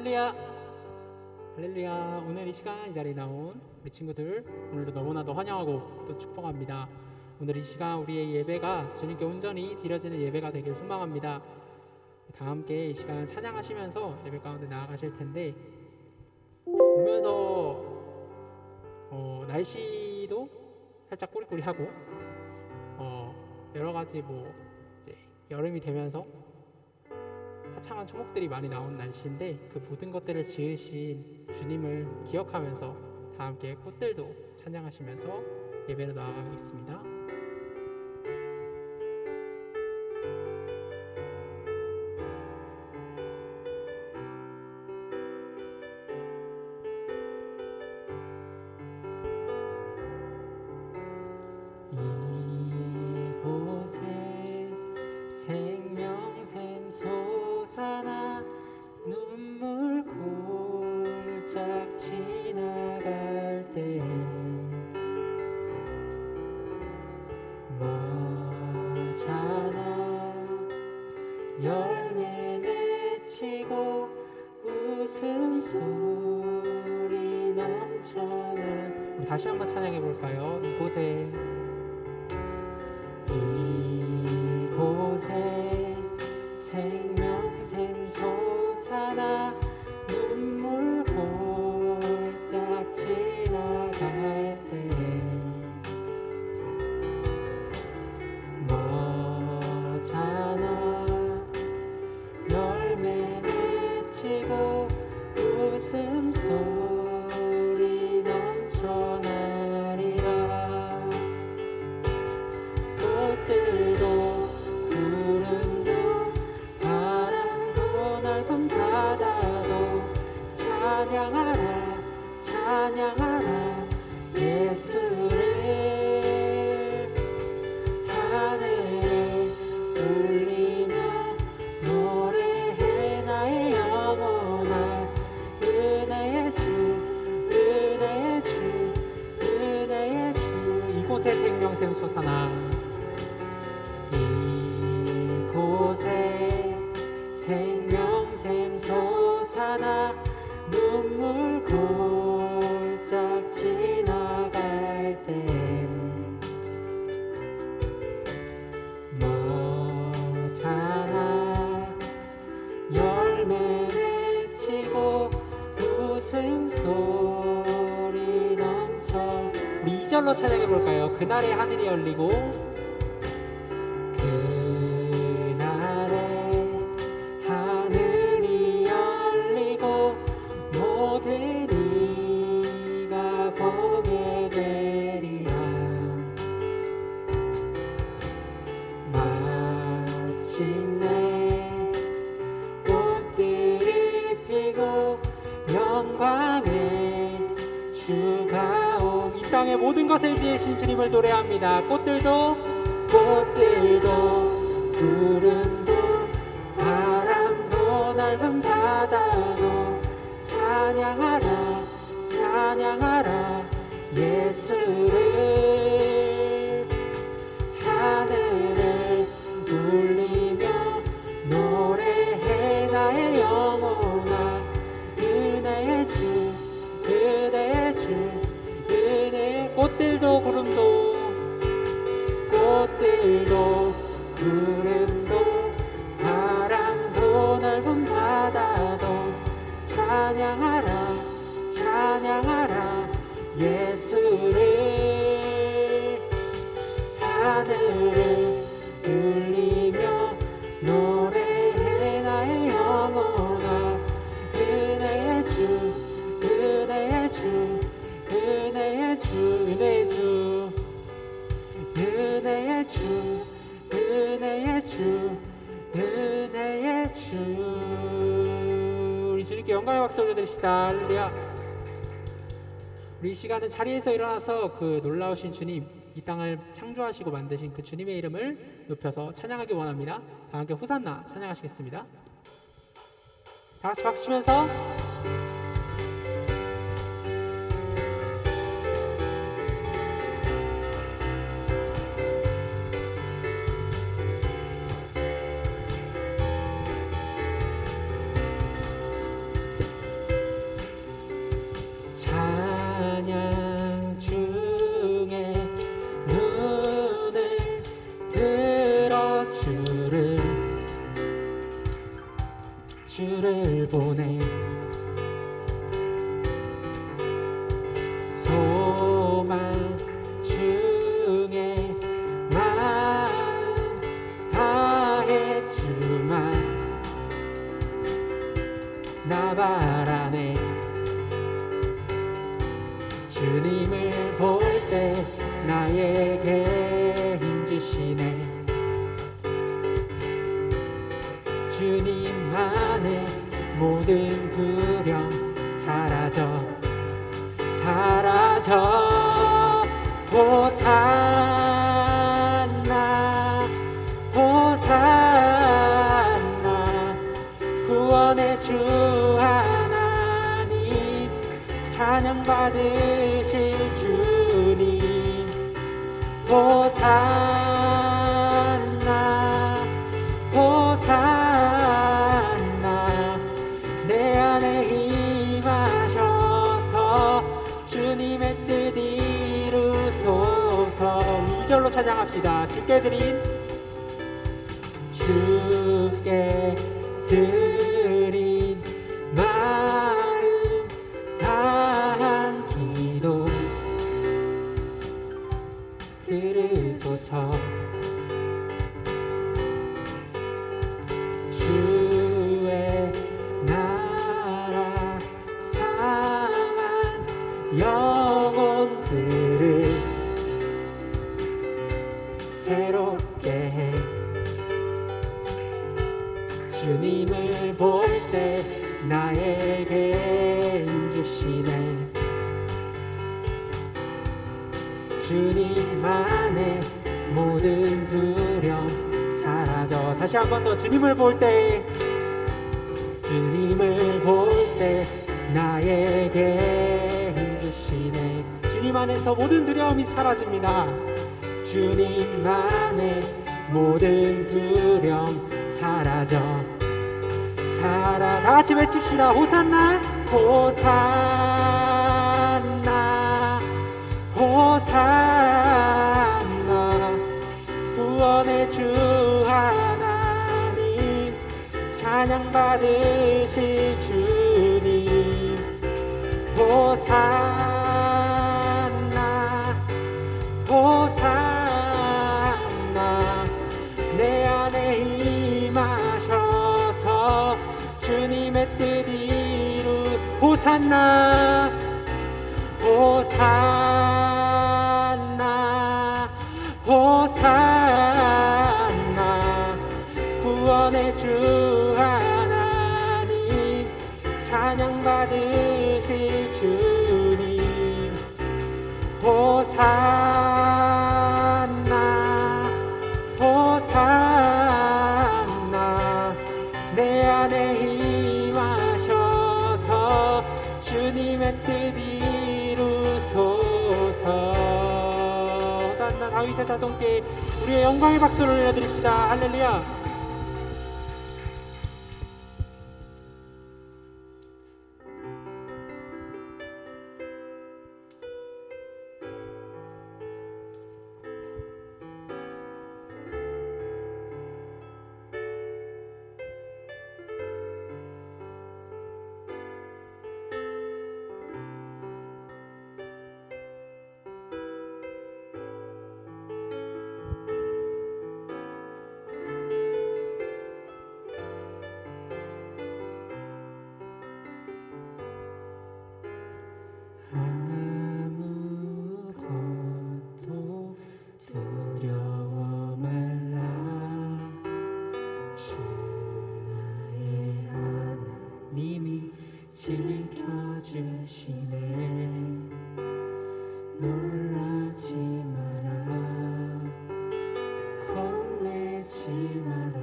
할렐루야, 할렐루야. 오늘 이 시간 이 자리에 나온 우리 친구들 오늘도 너무나도 환영하고 또 축복합니다. 오늘 이 시간 우리의 예배가 주님께 온전히 드려지는 예배가 되길 소망합니다. 다 함께 이 시간 찬양하시면서 예배 가운데 나아가실 텐데, 보면서 날씨도 살짝 꾸리꾸리하고 여러 가지 이제 여름이 되면서 화창한 초목들이 많이 나온 날씨인데, 그 모든 것들을 지으신 주님을 기억하면서 다 함께 꽃들도 찬양하시면서 예배로 나아가겠습니다. 이곳에 생명샘 솟아나 눈물 골짝 지나갈 때 머잖아 열매 맺히고 웃음소리 넘쳐나. 우리 다시 한번 찬양해 볼까요? 이곳에 생명샘 솟아나 눈물 골짝 지나갈 때 머잖아 열매 맺히고 웃음소리 넘쳐나리라. 꽃들도 구름도 바람도 넓은 바다도 찬양하라 찬양하라 예수를. 하늘을 울리며 노래해 나의 영혼아. 은혜의 주 은혜의 주 은혜의 주. 이곳에 생명샘 솟아나 이곳에 생명샘 솟아나 눈물 골짝 지나갈 때 머잖아 열매 맺히고 웃음소리 넘쳐. 우리 2절로 찬양해 볼까요? 그날의 하늘이 열리고 모든 이가 보게 되리라. 마침내 꽃들이 피고 영광의 주가 온. 이 땅의 모든 것을 지으신 주님을 노래합니다. 꽃들도 구름도 바람도 넓은 바다도 찬양하라 찬양하라 예수를. 하늘을 울리며 노래해 나의 영혼아. 은혜의 주 은혜의 주 은혜. 꽃들도 구름도 바람도 넓은 바다도 찬양하라 찬양하라 예수를. 하늘을 울리며 노래해 나의 영혼아. 은혜의 주 은혜의 주 은혜의 주 은혜의 주 은혜의 주 은혜의 주 은혜의 주. 우리 주님께 영광의 박수 올려드립시다. 할렐루야. 우리 이 시간은 자리에서 일어나서 그 놀라우신 주님, 이 땅을 창조하시고 만드신 그 주님의 이름을 높여서 찬양하기 원합니다. 다 함께 호산나 찬양하시겠습니다. 다 같이 박수 치면서 호산나 호산나 구원의 주 하나님 찬양 받으실 주님 호산나 호산나 내 안에 임하셔서 주님의 뜻 이루소서. 2절로 찬양합시다. 주께 드린 마음 다한 기도 들으소서. 주의 나라 상한 영혼들을 새롭게 해. 주님을 볼 때 나에게 주시네. 주님 안에 모든 두려움 사라져. 다시 한 번 더. 주님을 볼 때 나에게 주시네. 주님 안에서 모든 두려움이 사라집니다. 주님 안에 모든 두려움 사라져. 다 같이 외칩시다. 호산나 호산나 호산나 구원의 주 하나님 찬양 받으실 주님 호산나 호산나 내 안에 임하셔서 주님의 뜻 이루. 호산나 호산나 호산나 구원의 주 하나님 찬양 받으실 주님 호산나 호산나 내 안에 임하셔서 주님의 뜻 이루소서. 호산나. 다윗의 자손께 우리의 영광의 박수를 올려드립시다. 할렐루야. 지켜주시네. 놀라지 마라 겁내지 마라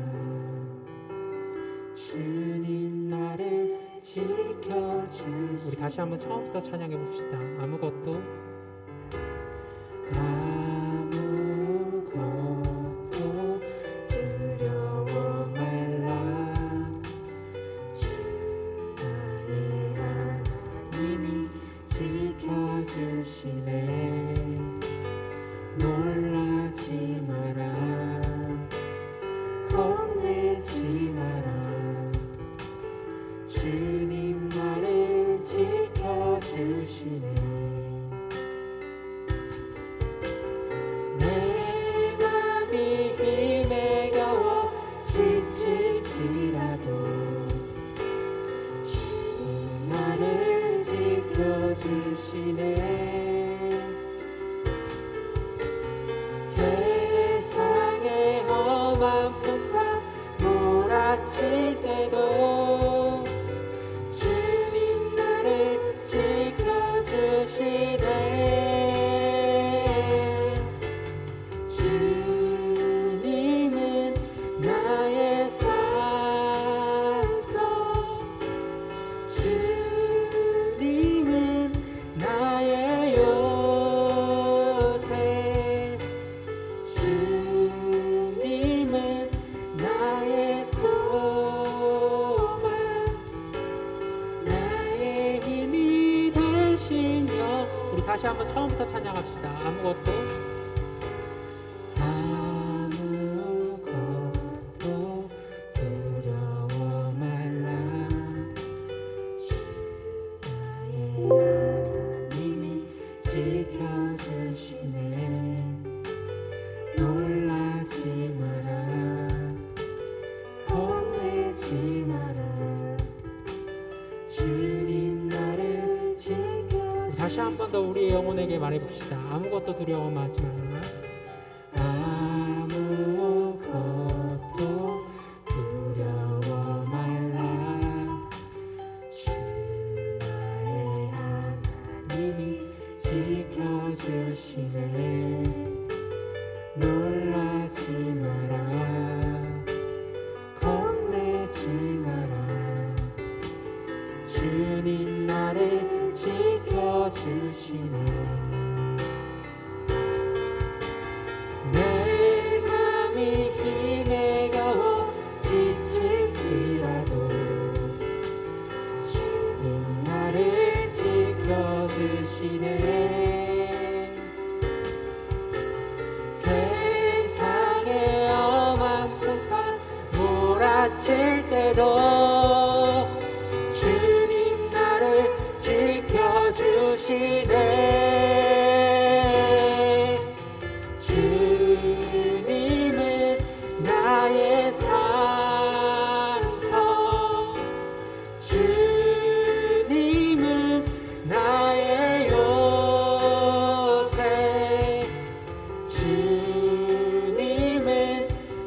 주님 나를 지켜주시네. 우리 다시 한번 처음부터 찬양해 봅시다. 아무것도 두려워 말라 지켜주시네. 놀라지 마라 겁내지 마라 주님 나를 지켜주시네. 한번 처음부터 찬양합시다. 아무것도 두려워 말라. 나의 하나님이 지켜주시네. 놀라지 마라. 겁내지 마라. 주님 나를 지켜주시네. 다시 한 번 더 우리의 영혼에게 말해봅시다. 아무것도 두려워하지 마라. 아무것도 두려워 말라. 주 나의 하나님이 지켜주시네. 놀라지 마라. 겁내지 마라. 주님 나를 지켜주시네. 내 맘이 힘에 겨워 지칠지라도 주님 나를 지켜주시네. 세상의 엄한 풍파 몰아칠 때도 주님 나를 지켜주시네. 주님은 나의 산성, 주님은 나의 요새, 주님은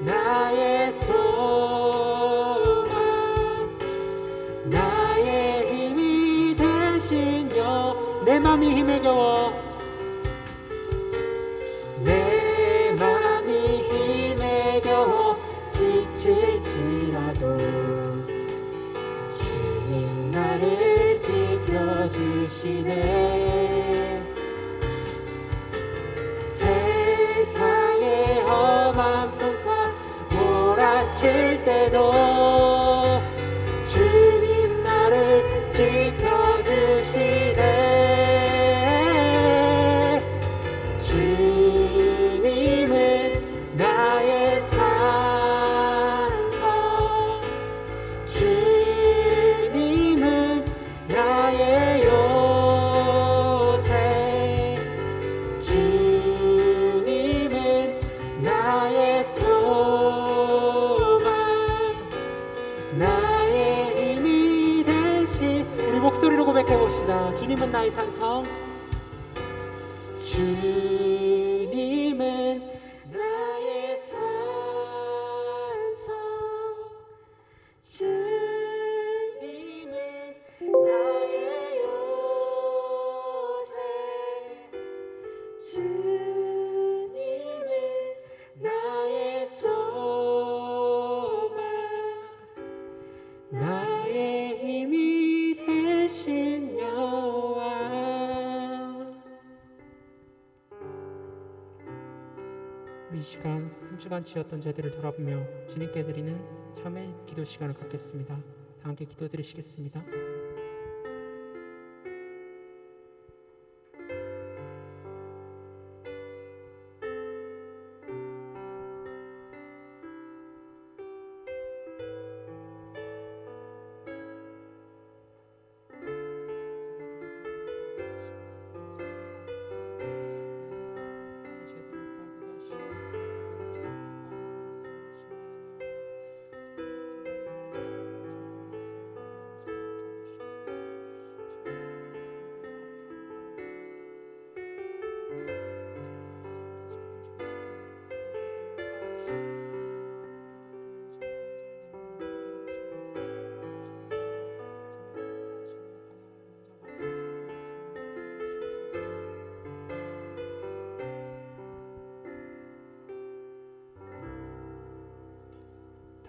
나의 소망, 나의 힘이 되신 여. 내 맘이 힘에 겨워, 내 맘이 힘에 겨워 지칠지라도 주님 나를 지켜주시네. 세상의 험한 풍파 몰아칠 때도 주님 나를 지켜주시네. 주님은 나의 산성, 주님은 나의 요새, 주님은 나의 소망, 나의 힘이 되신. 우리 목소리로 고백해봅시다. 주님은 나의 산성, 주님은 나의 산성, 주님은 나의 요새, 주님은 나의 소망, 나의 힘이 되신 여호와. 이 시간 한 주간 지었던 죄들을 돌아보며 주님께 드리는 참회 기도 시간을 갖겠습니다. 다 함께 기도드리시겠습니다.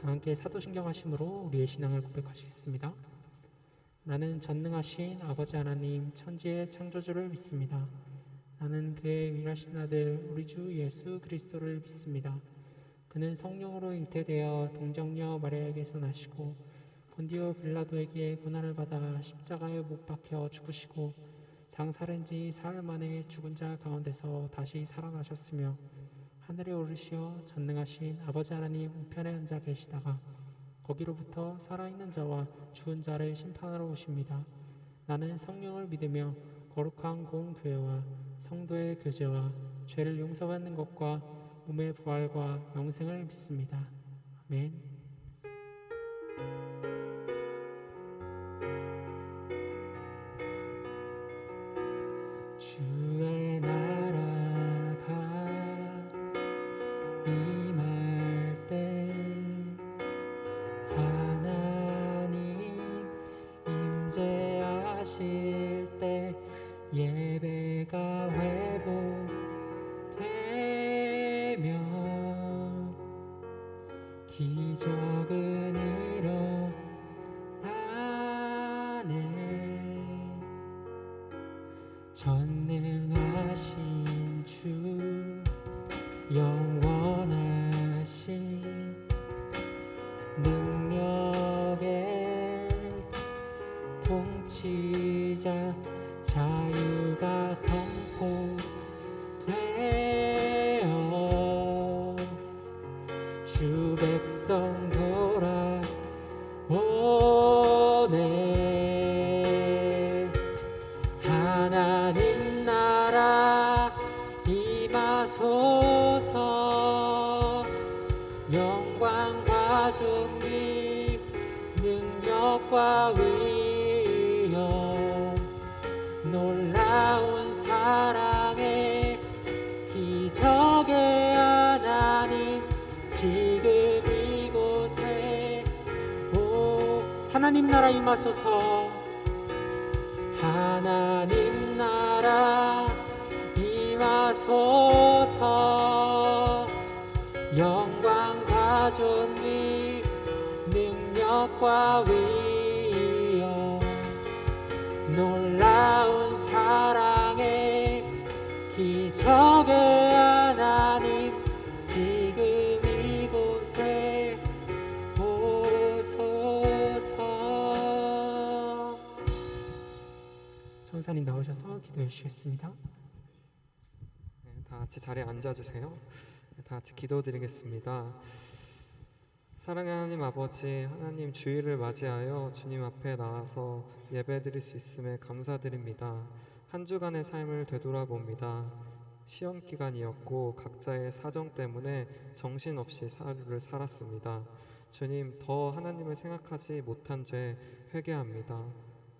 다 함께 사도신경 하심으로 우리의 신앙을 고백하시겠습니다. 나는 전능하신 아버지 하나님 천지의 창조주를 믿습니다. 나는 그의 위하신 아들 우리 주 예수 그리스도를 믿습니다. 그는 성령으로 잉태되어 동정녀 마리아에게서 나시고 본디오 빌라도에게 고난을 받아 십자가에 못 박혀 죽으시고 장사된 지 사흘 만에 죽은 자 가운데서 다시 살아나셨으며 하늘에 오르시어 전능하신 아버지 하나님 우편에 앉아 계시다가 거기로부터 살아있는 자와 죽은 자를 심판하러 오십니다. 나는 성령을 믿으며 거룩한 공교회와 성도의 교제와 죄를 용서받는 것과 몸의 부활과 영생을 믿습니다. 아멘. 주의 나라가 임할 때 하나님 임재하실 때 예배가 회복되며 기적은 일어나네. 전능하신 주 영원하신 능력의 통치자 자유가 선포되어 주 백성 돌아오네. 하나님 나라 임하소서. 영광과 존귀 능력과 위엄 놀라운 사랑의 기적의 하나님 지금 이곳에 하나님 나라 임하소서. 하나님 나라 임하소서. 영광과 존귀 능력과 위엄 놀라운 사랑의 기적의 하나님 지금 이곳에 오소서. 전사님 나오셔서 기도해 주시겠습니다. 다 같이 자리에 앉아주세요. 다 같이 기도드리겠습니다. 사랑의 하나님 아버지, 하나님 주일을 맞이하여 주님 앞에 나와서 예배드릴 수 있음에 감사드립니다. 한 주간의 삶을 되돌아봅니다. 시험 기간이었고 각자의 사정 때문에 정신없이 하루를 살았습니다. 주님, 더 하나님을 생각하지 못한 죄 회개합니다.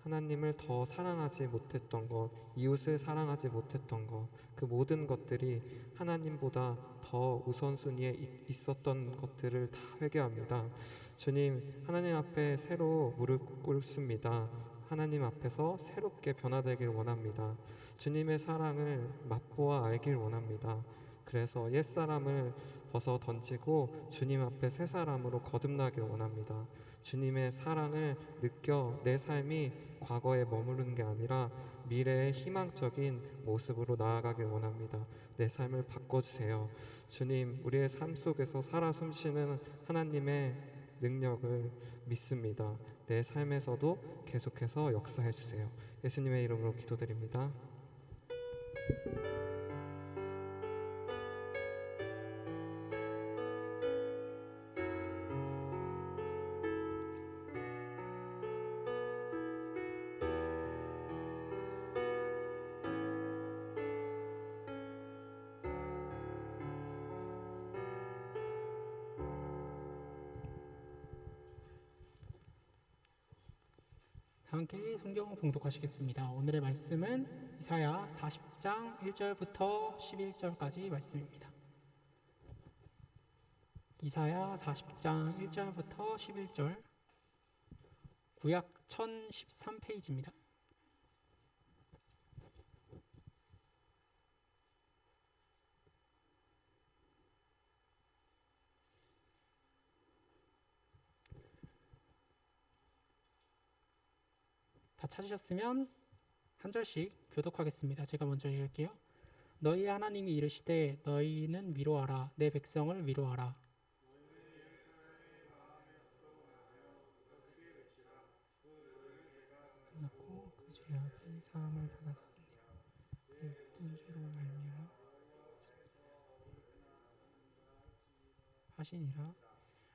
하나님을 더 사랑하지 못했던 것, 이웃을 사랑하지 못했던 것, 그 모든 것들이 하나님보다 더 우선순위에 있었던 것들을 다 회개합니다. 주님, 하나님 앞에 새로 무릎 꿇습니다. 하나님 앞에서 새롭게 변화되길 원합니다. 주님의 사랑을 맛보아 알길 원합니다. 그래서 옛사람을 벗어 던지고 주님 앞에 새 사람으로 거듭나길 원합니다. 주님의 사랑을 느껴 내 삶이 과거에 머무르는 게 아니라 미래의 희망적인 모습으로 나아가길 원합니다. 내 삶을 바꿔주세요. 주님, 우리의 삶 속에서 살아 숨쉬는 하나님의 능력을 믿습니다. 내 삶에서도 계속해서 역사해 주세요. 예수님의 이름으로 기도드립니다. 함께 성경 봉독하시겠습니다. 오늘의 말씀은 이사야 40장 1절부터 11절까지 말씀입니다. 이사야 40장 1절부터 11절, 구약 1013페이지입니다. 다 찾으셨으면 한 절씩 교독하겠습니다. 제가 먼저 읽을게요. 너희 하나님이 이르시되 너희는 위로하라, 내 백성을 위로하라. 끝났고 그 죄악이 사함을 받았으니 존재로 말미암아 하시니라.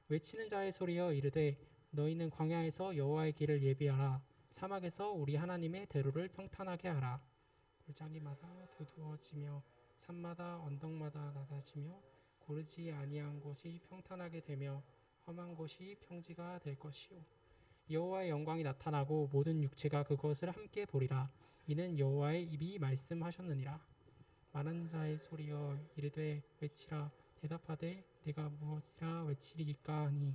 외치는 자의 소리여 이르되 너희는 광야에서 여호와의 길을 예비하라. 사막에서 우리 하나님의 대로를 평탄하게 하라. 골짜기마다 두두어지며 산마다 언덕마다 낮아지며 고르지 아니한 곳이 평탄하게 되며 험한 곳이 평지가 될 것이요 여호와의 영광이 나타나고 모든 육체가 그것을 함께 보리라. 이는 여호와의 입이 말씀하셨느니라. 말하는 자의 소리여 이르되 외치라. 대답하되 내가 무엇이라 외치리까 하니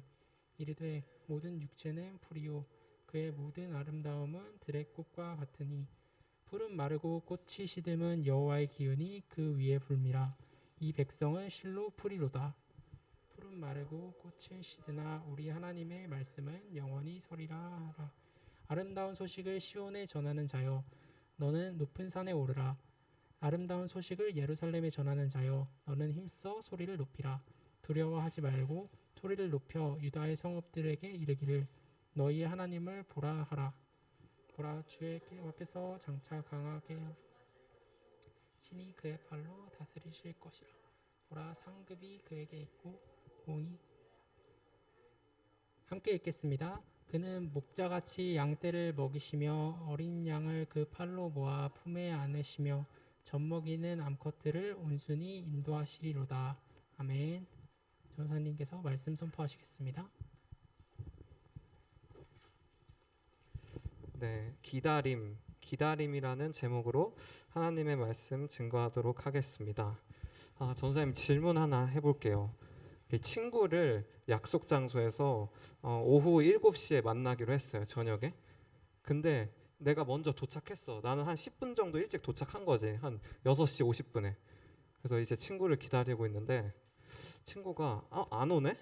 이르되 모든 육체는 풀이요 그의 모든 아름다움은 들의 꽃과 같으니 풀은 마르고 꽃이 시듬은 여호와의 기운이 그 위에 불미라. 이 백성은 실로 풀이로다. 풀은 마르고 꽃은 시드나 우리 하나님의 말씀은 영원히 서리라 하라. 아름다운 소식을 시온에 전하는 자여 너는 높은 산에 오르라. 아름다운 소식을 예루살렘에 전하는 자여 너는 힘써 소리를 높이라. 두려워하지 말고 소리를 높여 유다의 성읍들에게 이르기를 너희의 하나님을 보라 하라. 보라 주의 앞에서 장차 강하게 친히 그의 팔로 다스리실 것이라. 보라 상급이 그에게 있고 공이 함께 읽겠습니다. 그는 목자같이 양떼를 먹이시며 어린 양을 그 팔로 모아 품에 안으시며 젖먹이는 암컷들을 온순히 인도하시리로다. 아멘. 전사님께서 말씀 선포하시겠습니다. 네, 기다림이라는 제목으로 하나님의 말씀 증거하도록 하겠습니다. 전사님 질문 하나 해볼게요. 이 친구를 약속 장소에서 오후 7시에 만나기로 했어요. 저녁에. 근데 내가 먼저 도착했어. 나는 한 10분 정도 일찍 도착한 거지. 한 6시 50분에. 그래서 이제 친구를 기다리고 있는데 친구가 안 오네?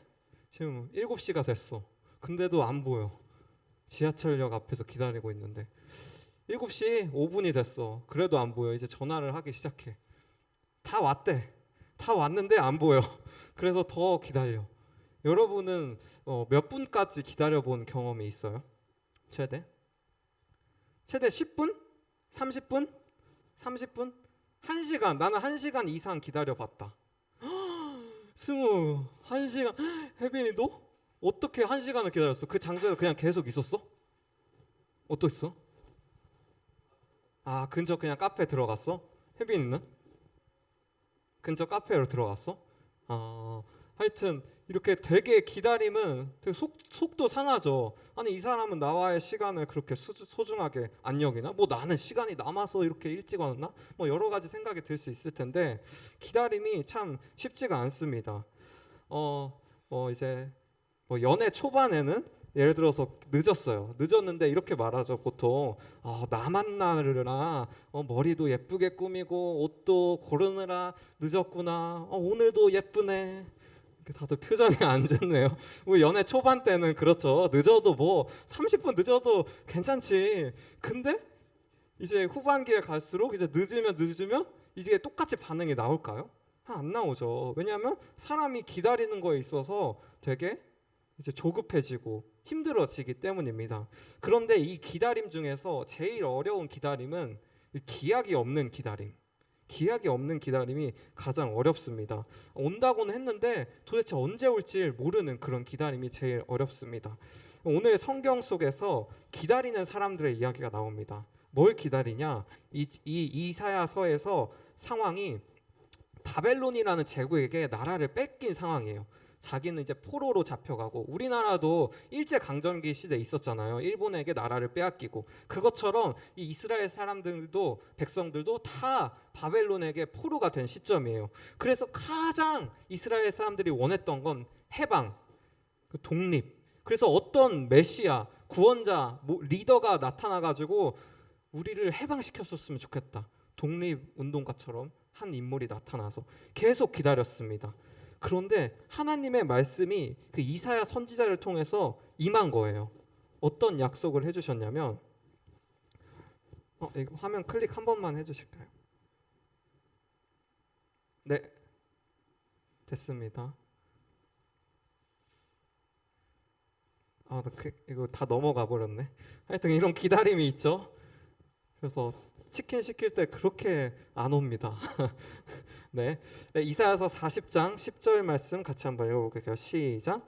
지금 7시가 됐어. 근데도 안 보여. 지하철역 앞에서 기다리고 있는데 7시 5분이 됐어. 그래도 안 보여. 이제 전화를 하기 시작해. 다 왔대. 다 왔는데 안 보여. 그래서 더 기다려. 여러분은 몇 분까지 기다려본 경험이 있어요? 최대 10분? 30분? 30분? 1시간. 나는 1시간 이상 기다려봤다. 승우 1시간. 혜빈이 너? 어떻게 1시간을 기다렸어? 그 장소에서 그냥 계속 있었어? 어땠어? 근처 그냥 카페 들어갔어? 혜빈이는? 근처 카페로 들어갔어? 하여튼 이렇게 되게 기다림은 되게 속도 상하죠. 아니 이 사람은 나와의 시간을 그렇게 소중하게 안 여기나? 뭐 나는 시간이 남아서 이렇게 일찍 왔나? 뭐 여러 가지 생각이 들 수 있을 텐데 기다림이 참 쉽지가 않습니다. 이제 연애 초반에는 예를 들어서 늦었는데 이렇게 말하죠. 보통 나 만나느라 머리도 예쁘게 꾸미고 옷도 고르느라 늦었구나. 오늘도 예쁘네. 다들 표정이 안 좋네요. 연애 초반 때는 그렇죠. 늦어도 뭐 30분 늦어도 괜찮지. 근데 이제 후반기에 갈수록 이제 늦으면 이제 똑같이 반응이 나올까요? 안 나오죠. 왜냐하면 사람이 기다리는 거에 있어서 되게 이제 조급해지고 힘들어지기 때문입니다. 그런데 이 기다림 중에서 제일 어려운 기다림은 기약이 없는 기다림. 기약이 없는 기다림이 가장 어렵습니다. 온다고는 했는데 도대체 언제 올지 모르는 그런 기다림이 제일 어렵습니다. 오늘 성경 속에서 기다리는 사람들의 이야기가 나옵니다. 뭘 기다리냐? 이사야서에서 상황이 바벨론이라는 제국에게 나라를 뺏긴 상황이에요. 자기는 이제 포로로 잡혀가고, 우리나라도 일제 강점기 시대에 있었잖아요. 일본에게 나라를 빼앗기고, 그것처럼 이 이스라엘 사람들도 백성들도 다 바벨론에게 포로가 된 시점이에요. 그래서 가장 이스라엘 사람들이 원했던 건 해방, 독립. 그래서 어떤 메시아, 구원자, 리더가 나타나가지고 우리를 해방시켰었으면 좋겠다. 독립운동가처럼 한 인물이 나타나서 계속 기다렸습니다. 그런데 하나님의 말씀이 그 이사야 선지자를 통해서 임한 거예요. 어떤 약속을 해주셨냐면, 이거 화면 클릭 한 번만 해주실까요? 네, 됐습니다. 이거 다 넘어가 버렸네. 하여튼 이런 기다림이 있죠. 그래서 치킨 시킬 때 그렇게 안 옵니다. 네. 이사야서 40장 10절 말씀 같이 한번 읽어볼게요. 시작.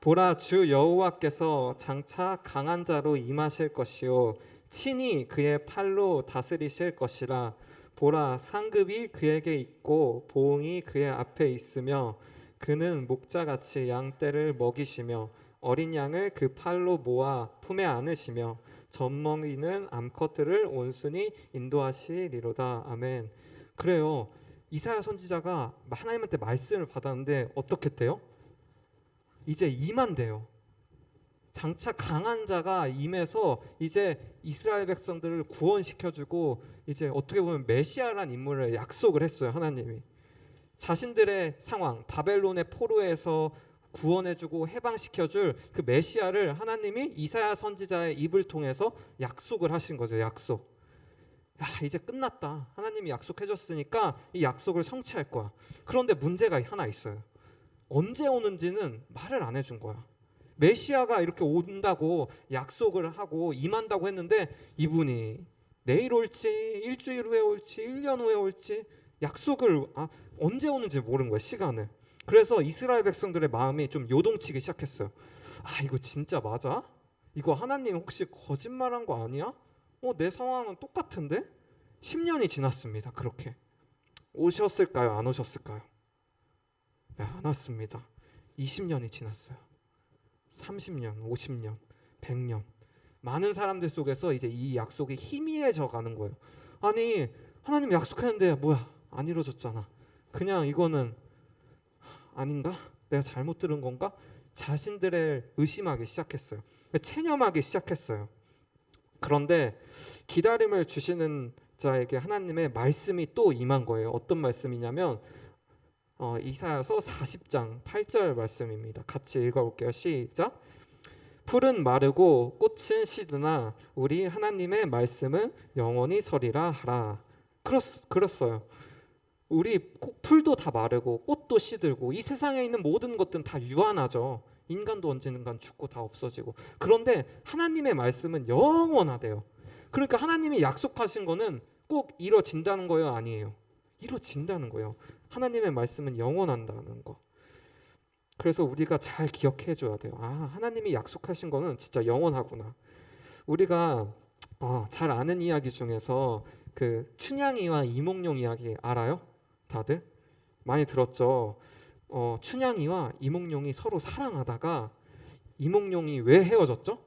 보라, 주 여호와께서 장차 강한 자로 임하실 것이요 친히 그의 팔로 다스리실 것이라. 보라, 상급이 그에게 있고 보응이 그의 앞에 있으며 그는 목자같이 양떼를 먹이시며 어린 양을 그 팔로 모아 품에 안으시며 젖먹이는 암컷들을 온순히 인도하시리로다. 아멘. 그래요. 이사야 선지자가 하나님한테 말씀을 받았는데 어떻게 돼요? 이제 임한대요. 장차 강한 자가 임해서 이제 이스라엘 백성들을 구원시켜주고 이제 어떻게 보면 메시아란 인물을 약속을 했어요. 하나님이 자신들의 상황, 바벨론의 포로에서 구원해주고 해방시켜줄 그 메시아를 하나님이 이사야 선지자의 입을 통해서 약속을 하신 거죠. 약속. 야, 이제 끝났다. 하나님이 약속해줬으니까 이 약속을 성취할 거야. 그런데 문제가 하나 있어요. 언제 오는지는 말을 안 해준 거야. 메시아가 이렇게 온다고 약속을 하고 임한다고 했는데 이분이 내일 올지 일주일 후에 올지 1년 후에 올지 약속을 언제 오는지 모르는 거야. 시간을. 그래서 이스라엘 백성들의 마음이 좀 요동치기 시작했어요. 이거 진짜 맞아? 이거 하나님 혹시 거짓말한 거 아니야? 내 상황은 똑같은데? 10년이 지났습니다. 그렇게 오셨을까요? 안 오셨을까요? 네, 안 왔습니다. 20년이 지났어요. 30년, 50년, 100년. 많은 사람들 속에서 이제 이 약속이 희미해져 가는 거예요. 아니, 하나님 약속했는데 뭐야? 안 이루어졌잖아. 그냥 이거는 아닌가? 내가 잘못 들은 건가? 자신들을 의심하기 시작했어요. 체념하기 시작했어요. 그런데 기다림을 주시는 자에게 하나님의 말씀이 또 임한 거예요. 어떤 말씀이냐면 이사야서 40장 8절 말씀입니다. 같이 읽어볼게요. 시작. 풀은 마르고 꽃은 시드나 우리 하나님의 말씀은 영원히 서리라 하라. 그렇어요. 우리 풀도 다 마르고 꽃도 시들고 이 세상에 있는 모든 것들은 다 유한하죠. 인간도 언젠간 죽고 다 없어지고. 그런데 하나님의 말씀은 영원하대요. 그러니까 하나님이 약속하신 거는 꼭 이루어진다는 거예요? 아니에요. 이루어진다는 거예요. 하나님의 말씀은 영원한다는 거. 그래서 우리가 잘 기억해 줘야 돼요. 하나님이 약속하신 거는 진짜 영원하구나. 우리가 잘 아는 이야기 중에서 그 춘향이와 이몽룡 이야기 알아요? 다들? 많이 들었죠? 춘향이와 이몽룡이 서로 사랑하다가 이몽룡이 왜 헤어졌죠?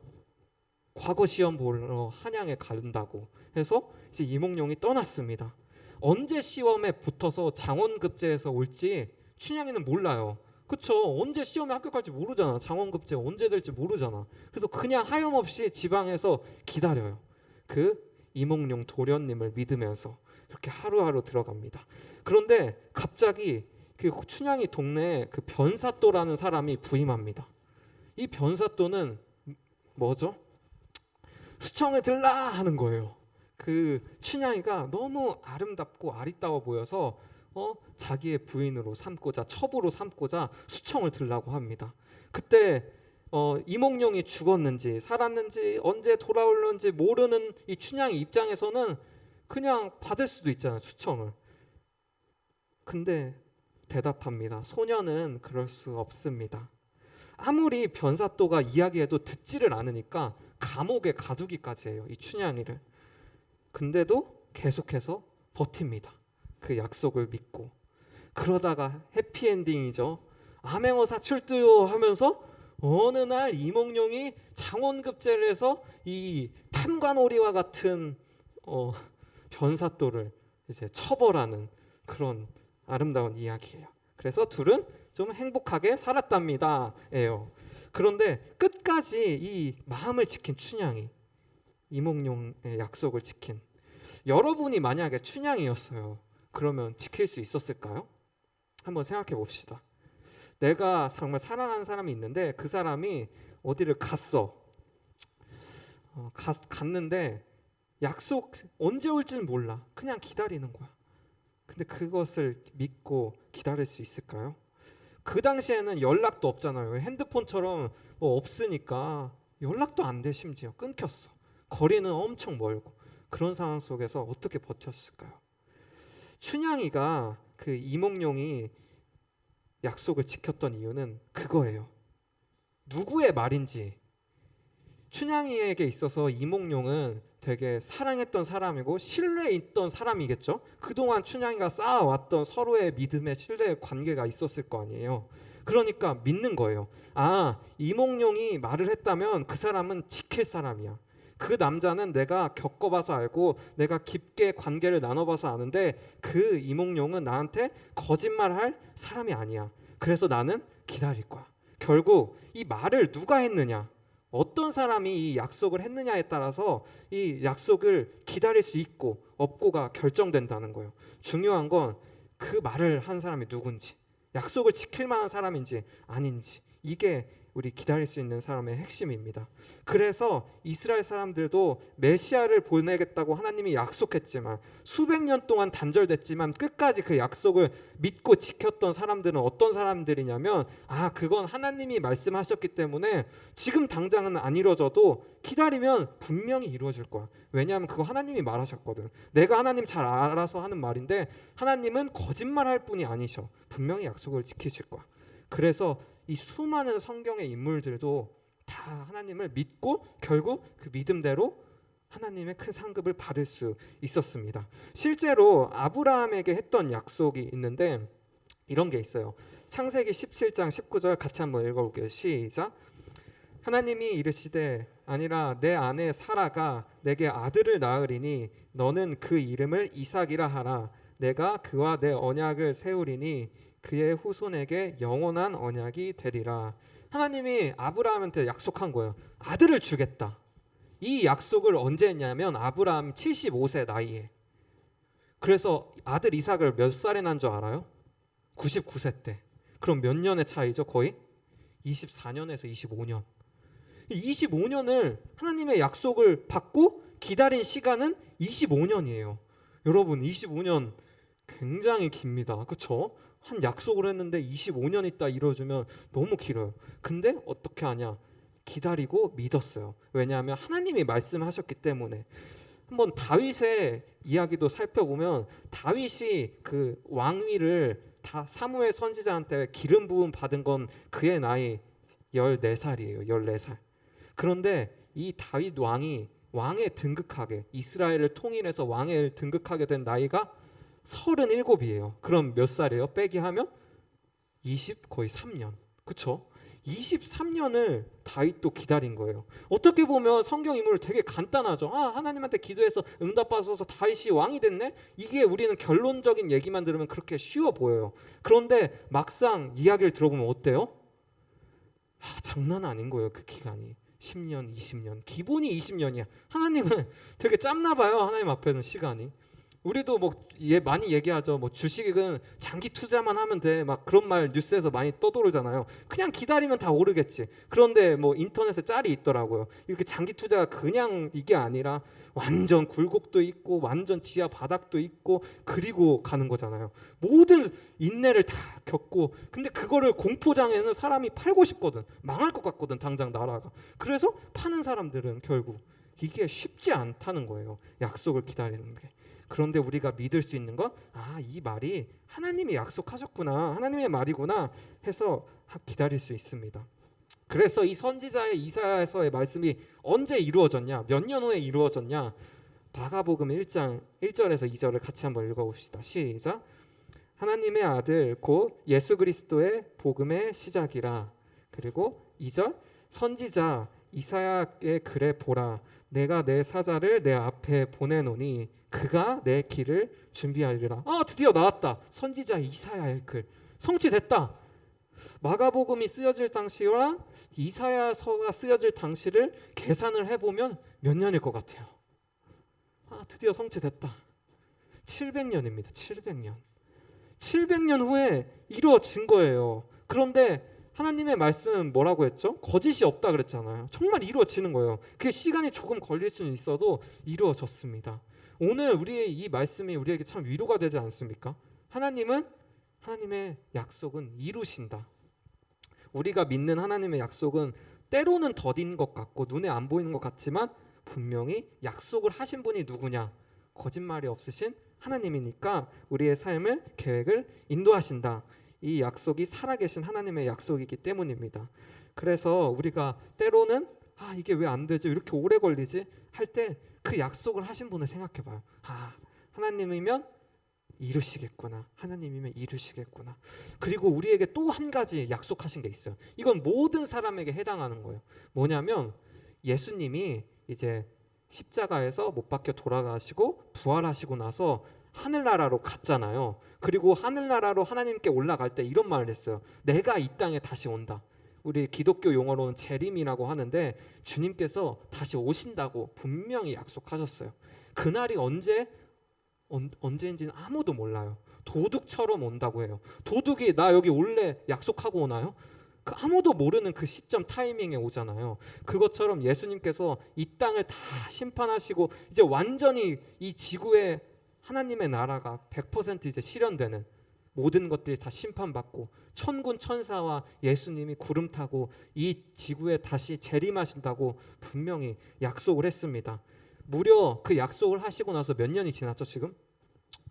과거 시험 보러 한양에 간다고 해서 이제 이몽룡이 떠났습니다. 언제 시험에 붙어서 장원급제에서 올지 춘향이는 몰라요. 그쵸? 언제 시험에 합격할지 모르잖아. 장원급제가 언제 될지 모르잖아. 그래서 그냥 하염없이 지방에서 기다려요. 그 이몽룡 도련님을 믿으면서 그렇게 하루하루 들어갑니다. 그런데 갑자기 그 춘향이 동네에 그 변사또라는 사람이 부임합니다. 이 변사또는 뭐죠? 수청을 들라 하는 거예요. 그 춘향이가 너무 아름답고 아리따워 보여서 자기의 부인으로 삼고자, 첩으로 삼고자 수청을 들라고 합니다. 그때 이몽룡이 죽었는지 살았는지 언제 돌아올는지 모르는 이 춘향이 입장에서는 그냥 받을 수도 있잖아요, 수청을. 근데 대답합니다. 소녀는 그럴 수 없습니다. 아무리 변사또가 이야기해도 듣지를 않으니까 감옥에 가두기까지 해요, 이 춘향이를. 근데도 계속해서 버팁니다. 그 약속을 믿고. 그러다가 해피엔딩이죠. 암행어사 출두요 하면서 어느 날 이몽룡이 장원급제를 해서 이 탐관오리와 같은 변사또를 이제 처벌하는 그런 아름다운 이야기예요. 그래서 둘은 좀 행복하게 살았답니다예요. 그런데 끝까지 이 마음을 지킨 춘향이, 이몽룡의 약속을 지킨. 여러분이 만약에 춘향이었어요. 그러면 지킬 수 있었을까요? 한번 생각해 봅시다. 내가 정말 사랑하는 사람이 있는데 그 사람이 어디를 갔어. 갔는데 약속 언제 올지는 몰라. 그냥 기다리는 거야. 근데 그것을 믿고 기다릴 수 있을까요? 그 당시에는 연락도 없잖아요. 핸드폰처럼 없으니까 연락도 안 돼. 심지어 끊겼어. 거리는 엄청 멀고. 그런 상황 속에서 어떻게 버텼을까요? 춘향이가 그 이몽룡이 약속을 지켰던 이유는 그거예요. 누구의 말인지. 춘향이에게 있어서 이몽룡은 되게 사랑했던 사람이고 신뢰 있던 사람이겠죠. 그동안 춘향이가 쌓아왔던 서로의 믿음의 신뢰의 관계가 있었을 거 아니에요. 그러니까 믿는 거예요. 아, 이몽룡이 말을 했다면 그 사람은 지킬 사람이야. 그 남자는 내가 겪어봐서 알고 내가 깊게 관계를 나눠봐서 아는데 그 이몽룡은 나한테 거짓말할 사람이 아니야. 그래서 나는 기다릴 거야. 결국 이 말을 누가 했느냐, 어떤 사람이 이 약속을 했느냐에 따라서 이 약속을 기다릴 수 있고 없고가 결정된다는 거예요. 중요한 건 그 말을 한 사람이 누군지, 약속을 지킬 만한 사람인지 아닌지, 이게 우리 기다릴 수 있는 사람의 핵심입니다. 그래서 이스라엘 사람들도 메시아를 보내겠다고 하나님이 약속했지만 수백 년 동안 단절됐지만 끝까지 그 약속을 믿고 지켰던 사람들은 어떤 사람들이냐면, 아, 그건 하나님이 말씀하셨기 때문에 지금 당장은 안 이루어져도 기다리면 분명히 이루어질 거야. 왜냐하면 그거 하나님이 말하셨거든. 내가 하나님 잘 알아서 하는 말인데 하나님은 거짓말할 분이 아니셔. 분명히 약속을 지키실 거야. 그래서 이 수많은 성경의 인물들도 다 하나님을 믿고 결국 그 믿음대로 하나님의 큰 상급을 받을 수 있었습니다. 실제로 아브라함에게 했던 약속이 있는데 이런 게 있어요. 창세기 17장 19절 같이 한번 읽어볼게요. 시작. 하나님이 이르시되 아니라 내 아내 사라가 내게 아들을 낳으리니 너는 그 이름을 이삭이라 하라. 내가 그와 내 언약을 세우리니 그의 후손에게 영원한 언약이 되리라. 하나님이 아브라함한테 약속한 거예요. 아들을 주겠다. 이 약속을 언제 했냐면 아브라함 75세 나이에. 그래서 아들 이삭을 몇 살에 난 줄 알아요? 99세 때. 그럼 몇 년의 차이죠? 거의 24년에서 25년. 25년을 하나님의 약속을 받고 기다린 시간은 25년이에요. 여러분, 25년 굉장히 깁니다. 그렇죠? 한 약속을 했는데 25년 있다 이루어지면 너무 길어요. 근데 어떻게 하냐? 기다리고 믿었어요. 왜냐하면 하나님이 말씀하셨기 때문에. 한번 다윗의 이야기도 살펴보면 다윗이 그 왕위를 다 사무엘 선지자한테 기름 부음 받은 건 그의 나이 14살이에요. 14살. 그런데 이 다윗 왕이 왕에 등극하게, 이스라엘을 통일해서 왕에 등극하게 된 나이가 37이에요. 그럼 몇 살이에요? 빼기 하면 20 거의 3년. 그렇죠? 23년을 다윗도 기다린 거예요. 어떻게 보면 성경 인물 되게 간단하죠. 아, 하나님한테 기도해서 응답받아서 다윗이 왕이 됐네? 이게 우리는 결론적인 얘기만 들으면 그렇게 쉬워 보여요. 그런데 막상 이야기를 들어보면 어때요? 아, 장난 아닌 거예요. 그 기간이 10년, 20년. 기본이 20년이야. 하나님은 되게 짧나 봐요. 하나님 앞에는 시간이. 우리도 뭐 많이 얘기하죠. 뭐 주식은 장기 투자만 하면 돼. 막 그런 말 뉴스에서 많이 떠돌잖아요. 그냥 기다리면 다 오르겠지. 그런데 뭐 인터넷에 짤이 있더라고요. 이렇게 장기 투자가 그냥 이게 아니라 완전 굴곡도 있고 완전 지하 바닥도 있고 그리고 가는 거잖아요. 모든 인내를 다 겪고, 근데 그거를 공포장에는 사람이 팔고 싶거든. 망할 것 같거든, 당장 나라가. 그래서 파는 사람들은 결국 이게 쉽지 않다는 거예요. 약속을 기다리는 게. 그런데 우리가 믿을 수 있는 건, 아, 이 말이 하나님이 약속하셨구나, 하나님의 말이구나 해서 기다릴 수 있습니다. 그래서 이 선지자의 이사야서의 말씀이 언제 이루어졌냐, 몇 년 후에 이루어졌냐. 마가복음 1장 1절에서 2절을 같이 한번 읽어봅시다. 시작. 하나님의 아들 곧 예수 그리스도의 복음의 시작이라. 그리고 2절, 선지자 이사야의 글에 보라, 내가 내 사자를 내 앞에 보내노니 그가 내 길을 준비하리라. 아, 드디어 나왔다. 선지자 이사야의 글 성취됐다. 마가복음이 쓰여질 당시와 이사야서가 쓰여질 당시를 계산을 해보면 몇 년일 것 같아요? 아, 드디어 성취됐다. 700년입니다. 700년. 700년 후에 이루어진 거예요. 그런데 하나님의 말씀은 뭐라고 했죠? 거짓이 없다 그랬잖아요. 정말 이루어지는 거예요. 그 시간이 조금 걸릴 수는 있어도 이루어졌습니다. 오늘 우리의 이 말씀이 우리에게 참 위로가 되지 않습니까? 하나님은, 하나님의 약속은 이루신다. 우리가 믿는 하나님의 약속은 때로는 더딘 것 같고 눈에 안 보이는 것 같지만 분명히 약속을 하신 분이 누구냐? 거짓말이 없으신 하나님이니까 우리의 삶을 계획을 인도하신다. 이 약속이 살아계신 하나님의 약속이기 때문입니다. 그래서 우리가 때로는 이게 왜 안 되지? 이렇게 오래 걸리지? 할 때 그 약속을 하신 분을 생각해 봐요. 하나님이면 이루시겠구나. 하나님이면 이루시겠구나. 그리고 우리에게 또 한 가지 약속하신 게 있어요. 이건 모든 사람에게 해당하는 거예요. 뭐냐면 예수님이 이제 십자가에서 못 박혀 돌아가시고 부활하시고 나서 하늘나라로 갔잖아요. 그리고 하늘나라로 하나님께 올라갈 때 이런 말을 했어요. 내가 이 땅에 다시 온다. 우리 기독교 용어로는 재림이라고 하는데 주님께서 다시 오신다고 분명히 약속하셨어요. 그날이 언제인지는 아무도 몰라요. 도둑처럼 온다고 해요. 도둑이 나 여기 올래 약속하고 오나요? 아무도 모르는 그 시점 타이밍에 오잖아요. 그것처럼 예수님께서 이 땅을 다 심판하시고 이제 완전히 이 지구에 하나님의 나라가 100% 이제 실현되는, 모든 것들이 다 심판받고 천군 천사와 예수님이 구름 타고 이 지구에 다시 재림하신다고 분명히 약속을 했습니다. 무려 그 약속을 하시고 나서 몇 년이 지났죠? 지금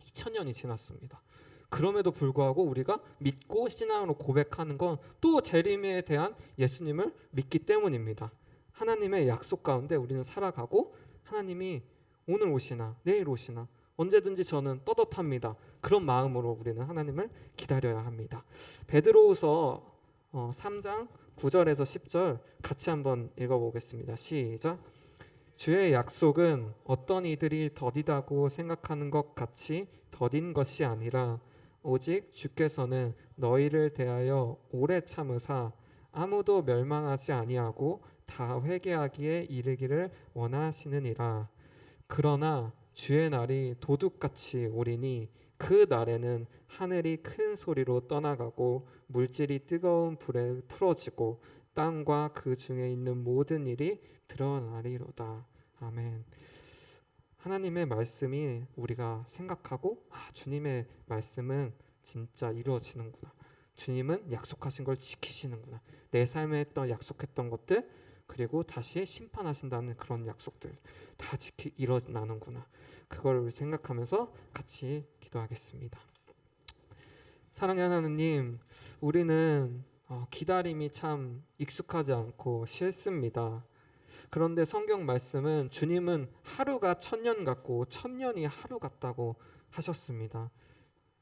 2000년이 지났습니다. 그럼에도 불구하고 우리가 믿고 신앙으로 고백하는 건 또 재림에 대한 예수님을 믿기 때문입니다. 하나님의 약속 가운데 우리는 살아가고 하나님이 오늘 오시나 내일 오시나 언제든지 저는 떳떳합니다. 그런 마음으로 우리는 하나님을 기다려야 합니다. 베드로후서 3장 9절에서 10절 같이 한번 읽어보겠습니다. 시작. 주의 약속은 어떤 이들이 더디다고 생각하는 것 같이 더딘 것이 아니라 오직 주께서는 너희를 대하여 오래 참으사 아무도 멸망하지 아니하고 다 회개하기에 이르기를 원하시느니라. 그러나 주의 날이 도둑같이 오리니 그 날에는 하늘이 큰 소리로 떠나가고 물질이 뜨거운 불에 풀어지고 땅과 그 중에 있는 모든 일이 드러나리로다. 아멘. 하나님의 말씀이 우리가 생각하고 주님의 말씀은 진짜 이루어지는구나. 주님은 약속하신 걸 지키시는구나. 내 삶에 했던 약속했던 것들 그리고 다시 심판하신다는 그런 약속들 다 일어나는구나. 그걸 생각하면서 같이 기도하겠습니다. 사랑하는 하나님, 우리는 기다림이 참 익숙하지 않고 싫습니다. 그런데 성경 말씀은 주님은 하루가 1000년 같고 1000년이 하루 같다고 하셨습니다.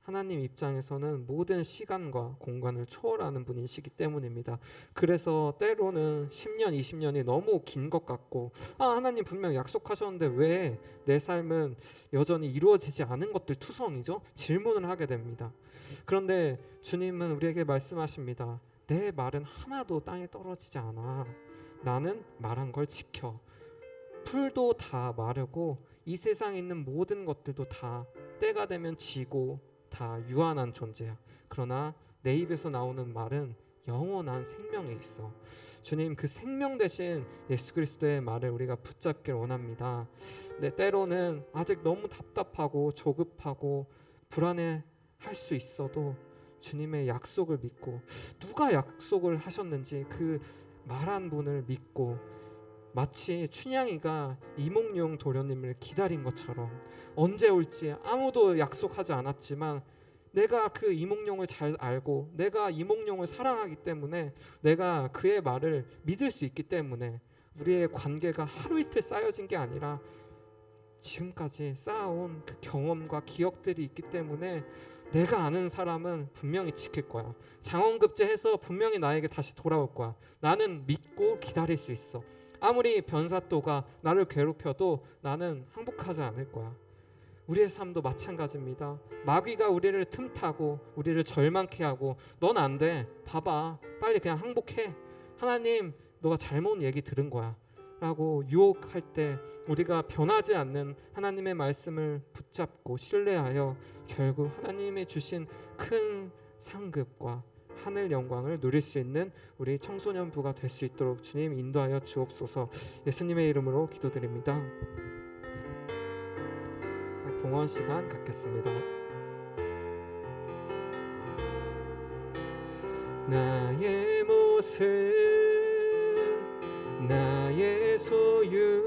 하나님 입장에서는 모든 시간과 공간을 초월하는 분이시기 때문입니다. 그래서 때로는 10년, 20년이 너무 긴 것 같고 하나님 분명 약속하셨는데 왜 내 삶은 여전히 이루어지지 않은 것들 투성이죠? 질문을 하게 됩니다. 그런데 주님은 우리에게 말씀하십니다. 내 말은 하나도 땅에 떨어지지 않아. 나는 말한 걸 지켜. 풀도 다 마르고 이 세상에 있는 모든 것들도 다 때가 되면 지고 다 유한한 존재야. 그러나 내 입에서 나오는 말은 영원한 생명에 있어. 주님, 그 생명 대신 예수 그리스도의 말을 우리가 붙잡길 원합니다. 근데 때로는 아직 너무 답답하고 조급하고 불안해 할 수 있어도 주님의 약속을 믿고 누가 약속을 하셨는지 그 말한 분을 믿고 마치 춘향이가 이몽룡 도련님을 기다린 것처럼 언제 올지 아무도 약속하지 않았지만 내가 그 이몽룡을 잘 알고 내가 이몽룡을 사랑하기 때문에 내가 그의 말을 믿을 수 있기 때문에 우리의 관계가 하루 이틀 쌓여진 게 아니라 지금까지 쌓아온 그 경험과 기억들이 있기 때문에 내가 아는 사람은 분명히 지킬 거야. 장원급제해서 분명히 나에게 다시 돌아올 거야. 나는 믿고 기다릴 수 있어. 아무리 변사또가 나를 괴롭혀도 나는 항복하지 않을 거야. 우리의 삶도 마찬가지입니다. 마귀가 우리를 틈타고 우리를 절망케 하고 넌 안 돼. 봐봐. 빨리 그냥 항복해. 하나님 너가 잘못 얘기 들은 거야. 라고 유혹할 때 우리가 변하지 않는 하나님의 말씀을 붙잡고 신뢰하여 결국 하나님의 주신 큰 상급과 하늘 영광을 누릴 수 있는 우리 청소년부가 될 수 있도록 주님 인도하여 주옵소서. 예수님의 이름으로 기도드립니다. 봉헌 시간 갖겠습니다. 나의 모습 나의 소유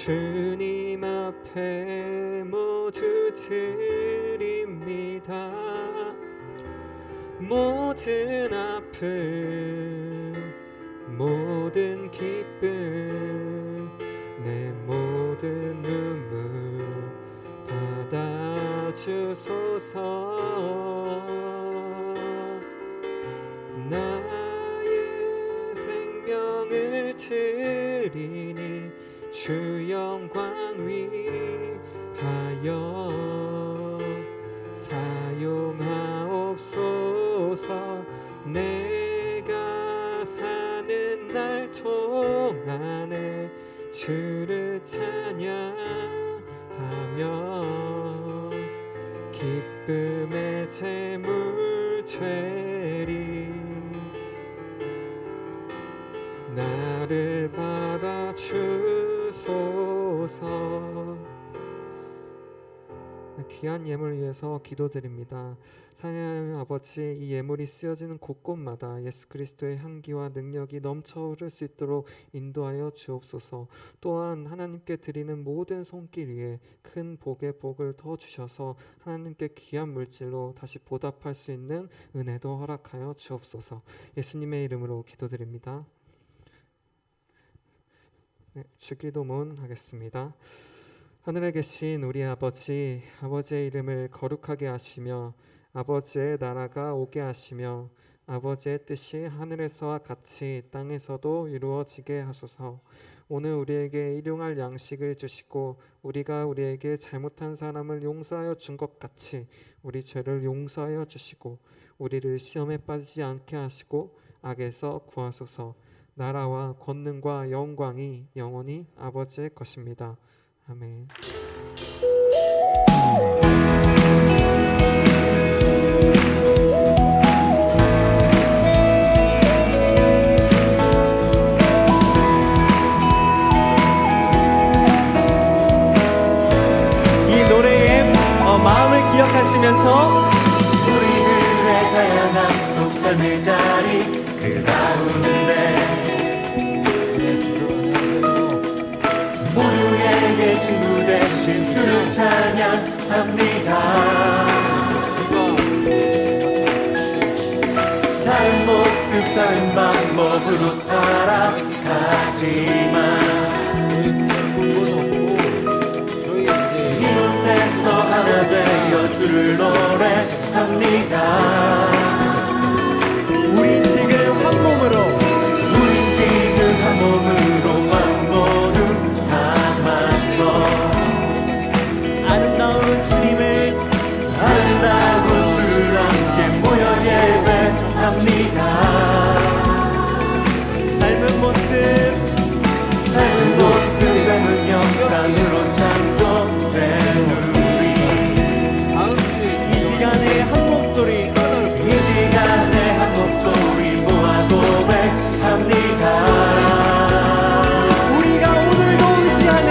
주님 앞에 모두 드립니다. 모든 아픔 모든 기쁨 내 모든 눈물 받아주소서. 나의 생명을 드리니 주 영광 위하여 사용하옵소서. 내가 사는 날 동안에 주를 찬양하며 기쁨의 제물 되리. 나를 받아주소서. 귀한 예물을 위해서 기도드립니다. 사랑하는 하나님 아버지, 이 예물이 쓰여지는 곳곳마다 예수 그리스도의 향기와 능력이 넘쳐 흐를 수 있도록 인도하여 주옵소서. 또한 하나님께 드리는 모든 손길 위에 큰 복의 복을 더 주셔서 하나님께 귀한 물질로 다시 보답할 수 있는 은혜도 허락하여 주옵소서. 예수님의 이름으로 기도드립니다. 주기도문 하겠습니다. 하늘에 계신 우리 아버지, 아버지의 이름을 거룩하게 하시며 아버지의 나라가 오게 하시며 아버지의 뜻이 하늘에서와 같이 땅에서도 이루어지게 하소서. 오늘 우리에게 일용할 양식을 주시고 우리가 우리에게 잘못한 사람을 용서하여 준 것 같이 우리 죄를 용서하여 주시고 우리를 시험에 빠지지 않게 하시고 악에서 구하소서. 나라와 권능과 영광이 영원히 아버지의 것입니다. 아멘. 이 노래의 마음을 기억하시면서 우리들의 다양한 속 삶의 자리 그 가운데 모두에게 친구 되신 주를 찬양합니다. 다른 모습 다른 방법으로 살아가지만 이곳에서 하나 되어 주를 노래합니다. 우린 지금 한 몸으로 우린 지금 한 몸으로 마음 모두 담아서 아름다운 주님을 아름다운 주를 함께 모여 예배합니다. 닮은 모습 닮은 모습 닮은 영상으로 창조된 우리 이 시간에 한 목소리 이 시간에 한 목소리 모아 고백합니다. 우리가 오늘도 의지하는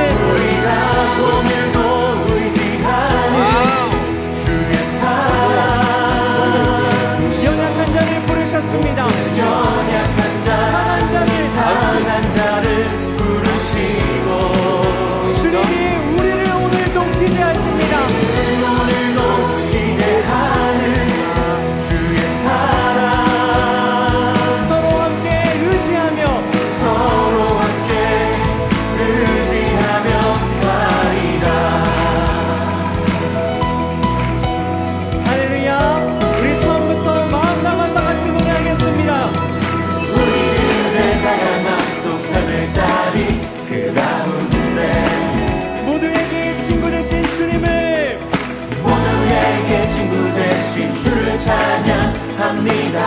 주의 사랑 연약한 자를 부르셨습니다. 연약한 자 상한 자를 부르시고 주님이 우리를 오늘도 기대하십니다. 오늘도 기대하는 주의 사랑 서로 함께 의지하며 가리라. 할렐루야. 우리 처음부터 마음 담아서 같이 노래하겠습니다. 우리들의 다양한 속 삶의 자리 그 가운데 모두에게 친구 되신 주님을 모두에게 친구 되신 주를 찬양합니다.